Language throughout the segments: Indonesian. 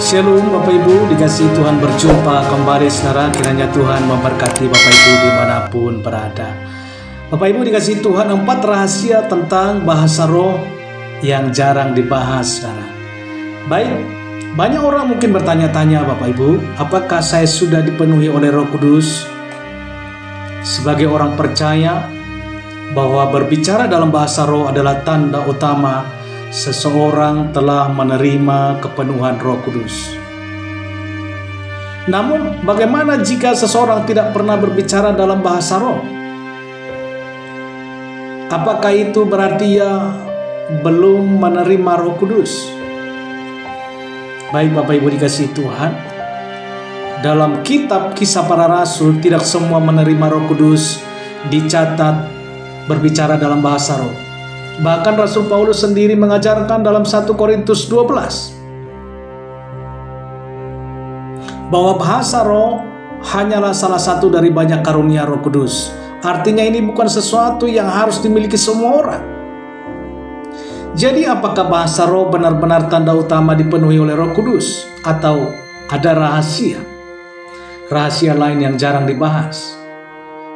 Shalom Bapak Ibu, dikasihi Tuhan, berjumpa kembali saudara. Kiranya Tuhan memberkati Bapak Ibu dimanapun berada. Bapak Ibu dikasihi Tuhan, 4 rahasia tentang bahasa roh yang jarang dibahas saudara. Baik, banyak orang mungkin bertanya-tanya Bapak Ibu, apakah saya sudah dipenuhi oleh Roh Kudus? Sebagai orang percaya bahwa berbicara dalam bahasa roh adalah tanda utama seseorang telah menerima kepenuhan Roh Kudus. Namun, bagaimana jika seseorang tidak pernah berbicara dalam bahasa roh? Apakah itu berarti ia belum menerima Roh Kudus? Baik Bapak Ibu dikasihi Tuhan, dalam kitab Kisah Para Rasul tidak semua menerima Roh Kudus dicatat berbicara dalam bahasa roh. Bahkan Rasul Paulus sendiri mengajarkan dalam 1 Korintus 12 bahwa bahasa roh hanyalah salah satu dari banyak karunia Roh Kudus. Artinya ini bukan sesuatu yang harus dimiliki semua orang. Jadi apakah bahasa roh benar-benar tanda utama dipenuhi oleh Roh Kudus? Atau ada rahasia lain yang jarang dibahas?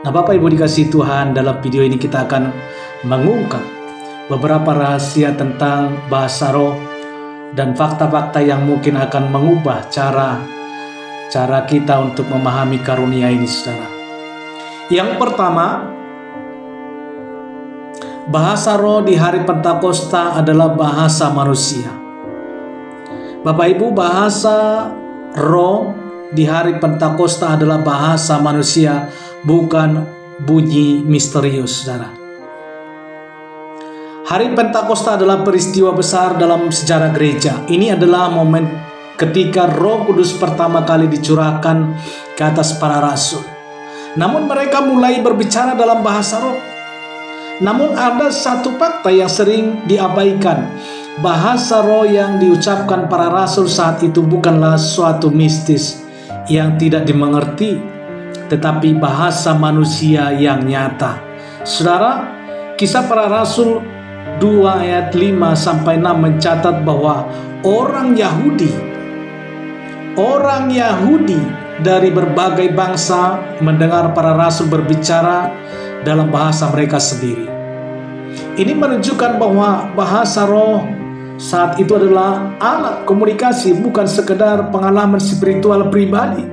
Nah Bapak Ibu dikasihi Tuhan, dalam video ini kita akan mengungkap beberapa rahasia tentang bahasa roh dan fakta-fakta yang mungkin akan mengubah cara kita untuk memahami karunia ini saudara. Yang pertama, bahasa roh di hari Pentakosta adalah bahasa manusia. Bapak Ibu, bahasa roh di hari Pentakosta adalah bahasa manusia, bukan bunyi misterius saudara. Hari Pentakosta adalah peristiwa besar dalam sejarah gereja. Ini adalah momen ketika Roh Kudus pertama kali dicurahkan ke atas para rasul. Namun mereka mulai berbicara dalam bahasa roh. Namun ada satu fakta yang sering diabaikan. Bahasa roh yang diucapkan para rasul saat itu bukanlah suatu mistis yang tidak dimengerti, tetapi bahasa manusia yang nyata. Saudara, Kisah Para Rasul 2 ayat 5-6 mencatat bahwa orang Yahudi dari berbagai bangsa mendengar para rasul berbicara dalam bahasa mereka sendiri. Ini menunjukkan bahwa bahasa roh saat itu adalah alat komunikasi, bukan sekedar pengalaman spiritual pribadi.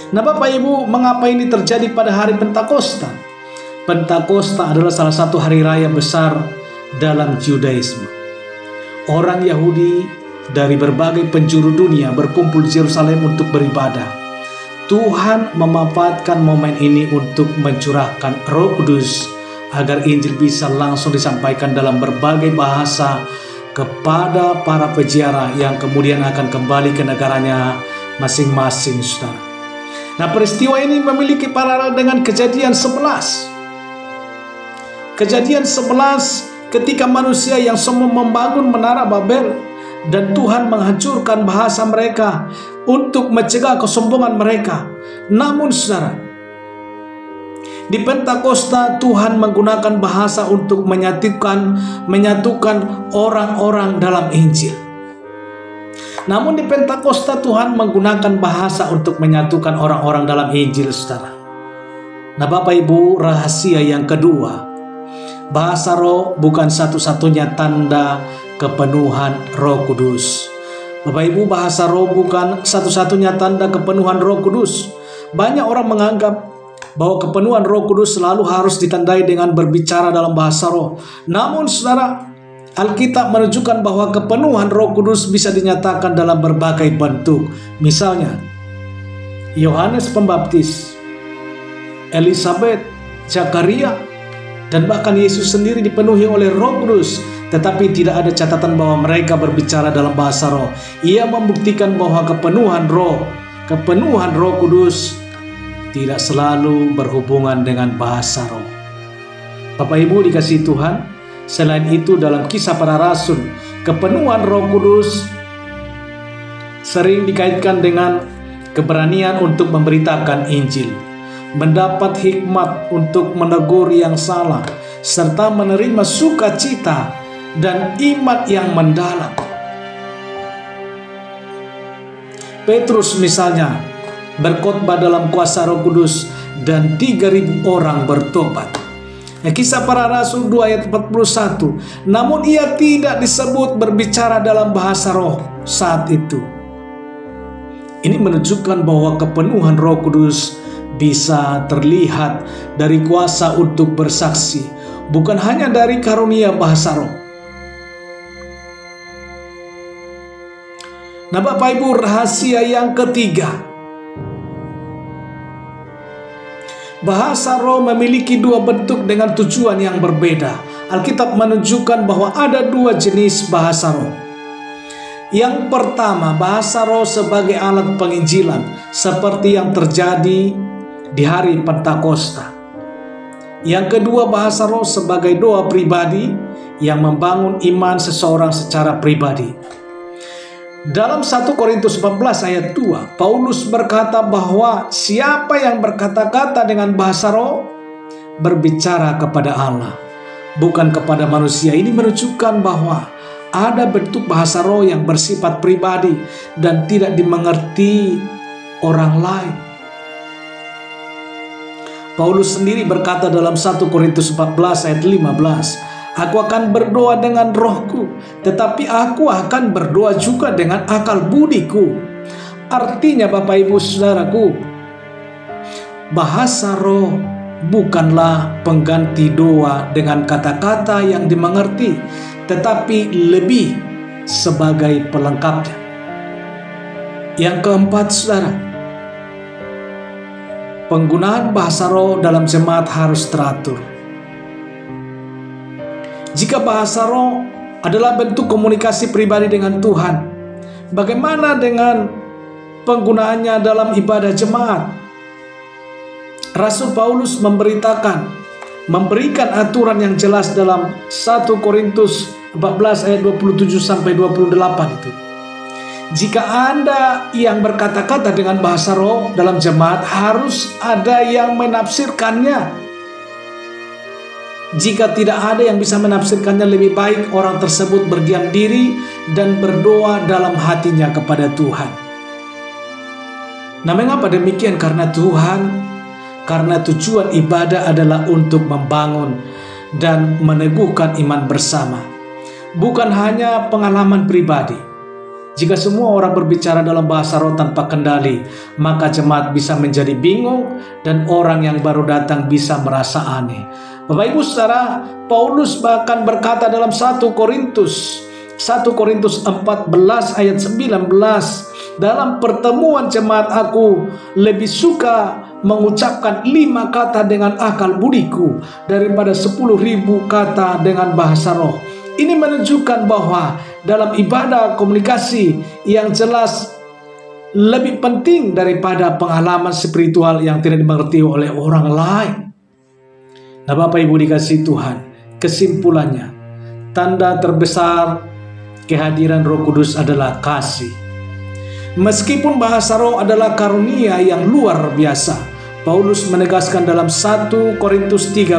Nah Bapak Ibu, mengapa ini terjadi pada hari Pentakosta? Pentakosta adalah salah satu hari raya besar dalam Judaisme. Orang Yahudi dari berbagai penjuru dunia berkumpul di Yerusalem untuk beribadah. Tuhan memanfaatkan momen ini untuk mencurahkan Roh Kudus agar Injil bisa langsung disampaikan dalam berbagai bahasa kepada para peziarah yang kemudian akan kembali ke negaranya masing-masing saudara. Nah peristiwa ini memiliki paralel dengan Kejadian 11. Kejadian 11 ketika manusia yang semua membangun menara Babel dan Tuhan menghancurkan bahasa mereka untuk mencegah kesombongan mereka. Namun saudara, di Pentakosta Tuhan menggunakan bahasa untuk menyatukan orang-orang dalam Injil. Namun di Pentakosta Tuhan menggunakan bahasa untuk menyatukan orang-orang dalam Injil saudara. Nah Bapak Ibu, rahasia yang kedua, bahasa roh bukan satu-satunya tanda kepenuhan Roh Kudus. Bapak Ibu, bahasa roh bukan satu-satunya tanda kepenuhan Roh Kudus. Banyak orang menganggap bahwa kepenuhan Roh Kudus selalu harus ditandai dengan berbicara dalam bahasa roh. Namun saudara, Alkitab menunjukkan bahwa kepenuhan Roh Kudus bisa dinyatakan dalam berbagai bentuk. Misalnya, Yohanes Pembaptis, Elizabeth, Zakaria, dan bahkan Yesus sendiri dipenuhi oleh Roh Kudus, tetapi tidak ada catatan bahwa mereka berbicara dalam bahasa roh. Ia membuktikan bahwa kepenuhan Roh Kudus tidak selalu berhubungan dengan bahasa roh. Bapak Ibu dikasihi Tuhan, selain itu dalam Kisah Para Rasul, kepenuhan Roh Kudus sering dikaitkan dengan keberanian untuk memberitakan Injil, mendapat hikmat untuk menegur yang salah, serta menerima sukacita dan iman yang mendalam. Petrus misalnya berkhotbah dalam kuasa Roh Kudus dan 3.000 orang bertobat. Kisah Para Rasul 2 ayat 41. Namun ia tidak disebut berbicara dalam bahasa roh saat itu. Ini menunjukkan bahwa kepenuhan Roh Kudus bisa terlihat dari kuasa untuk bersaksi, bukan hanya dari karunia bahasa roh. Nah, Bapak Ibu, rahasia yang ketiga, bahasa roh memiliki dua bentuk dengan tujuan yang berbeda. Alkitab menunjukkan bahwa ada dua jenis bahasa roh. Yang pertama, bahasa roh sebagai alat penginjilan, seperti yang terjadi di hari Pentakosta. Yang kedua, bahasa roh sebagai doa pribadi yang membangun iman seseorang secara pribadi. Dalam 1 Korintus 14 ayat 2, Paulus berkata bahwa siapa yang berkata-kata dengan bahasa roh berbicara kepada Allah, bukan kepada manusia. Ini menunjukkan bahwa ada bentuk bahasa roh yang bersifat pribadi dan tidak dimengerti orang lain. Paulus sendiri berkata dalam 1 Korintus 14 ayat 15, aku akan berdoa dengan rohku, tetapi aku akan berdoa juga dengan akal budiku. Artinya, Bapak Ibu Saudaraku, bahasa roh bukanlah pengganti doa dengan kata-kata yang dimengerti, tetapi lebih sebagai pelengkapnya. Yang keempat, saudara, penggunaan bahasa roh dalam jemaat harus teratur. Jika bahasa roh adalah bentuk komunikasi pribadi dengan Tuhan, bagaimana dengan penggunaannya dalam ibadah jemaat? Rasul Paulus memberikan aturan yang jelas dalam 1 Korintus 14 ayat 27 sampai 28 itu. Jika Anda yang berkata-kata dengan bahasa roh dalam jemaat, harus ada yang menafsirkannya. Jika tidak ada yang bisa menafsirkannya, lebih baik orang tersebut berdiam diri dan berdoa dalam hatinya kepada Tuhan. Nah, mengapa demikian? Karena tujuan ibadah adalah untuk membangun dan meneguhkan iman bersama, bukan hanya pengalaman pribadi. Jika semua orang berbicara dalam bahasa roh tanpa kendali, maka jemaat bisa menjadi bingung dan orang yang baru datang bisa merasa aneh. Bapak Ibu Saudara, Paulus bahkan berkata dalam 1 Korintus 14 ayat 19, dalam pertemuan jemaat aku lebih suka mengucapkan 5 kata dengan akal budiku daripada 10.000 kata dengan bahasa roh. Ini menunjukkan bahwa dalam ibadah komunikasi yang jelas lebih penting daripada pengalaman spiritual yang tidak dimengerti oleh orang lain. Nah, Bapak Ibu dikasihi Tuhan, kesimpulannya, tanda terbesar kehadiran Roh Kudus adalah kasih. Meskipun bahasa roh adalah karunia yang luar biasa, Paulus menegaskan dalam 1 Korintus 13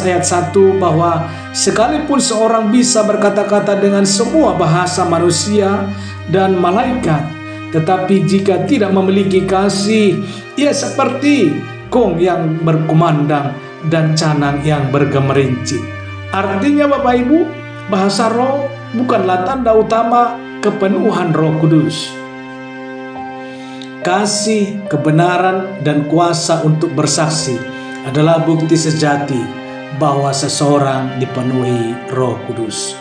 ayat 1 bahwa sekalipun seorang bisa berkata-kata dengan semua bahasa manusia dan malaikat, tetapi jika tidak memiliki kasih, ia seperti gong yang berkumandang dan canang yang bergemerincing. Artinya, Bapak Ibu, bahasa roh bukanlah tanda utama kepenuhan Roh Kudus. Kasih, kebenaran, dan kuasa untuk bersaksi adalah bukti sejati bahwa seseorang dipenuhi Roh Kudus.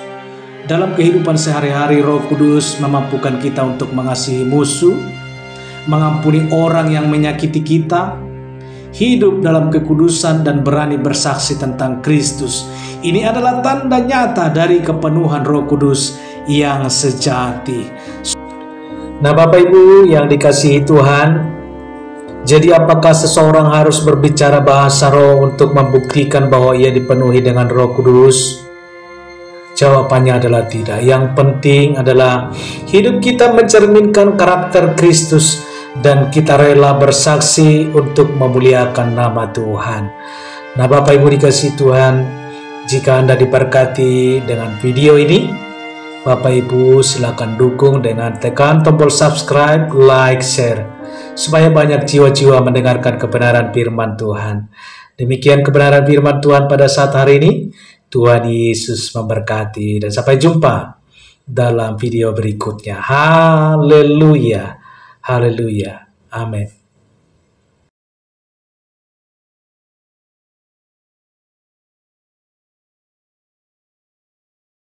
Dalam kehidupan sehari-hari, Roh Kudus memampukan kita untuk mengasihi musuh, mengampuni orang yang menyakiti kita, hidup dalam kekudusan, dan berani bersaksi tentang Kristus. Ini adalah tanda nyata dari kepenuhan Roh Kudus yang sejati. Nah, Bapak Ibu yang dikasihi Tuhan, jadi apakah seseorang harus berbicara bahasa roh untuk membuktikan bahwa ia dipenuhi dengan Roh Kudus? Jawabannya adalah tidak. Yang penting adalah hidup kita mencerminkan karakter Kristus dan kita rela bersaksi untuk memuliakan nama Tuhan. Nah, Bapak Ibu dikasihi Tuhan, jika Anda diberkati dengan video ini, Bapak Ibu silakan dukung dengan tekan tombol subscribe, like, share, supaya banyak jiwa-jiwa mendengarkan kebenaran firman Tuhan. Demikian kebenaran firman Tuhan pada saat hari ini. Tuhan Yesus memberkati dan sampai jumpa dalam video berikutnya. Haleluya. Haleluya. Amin.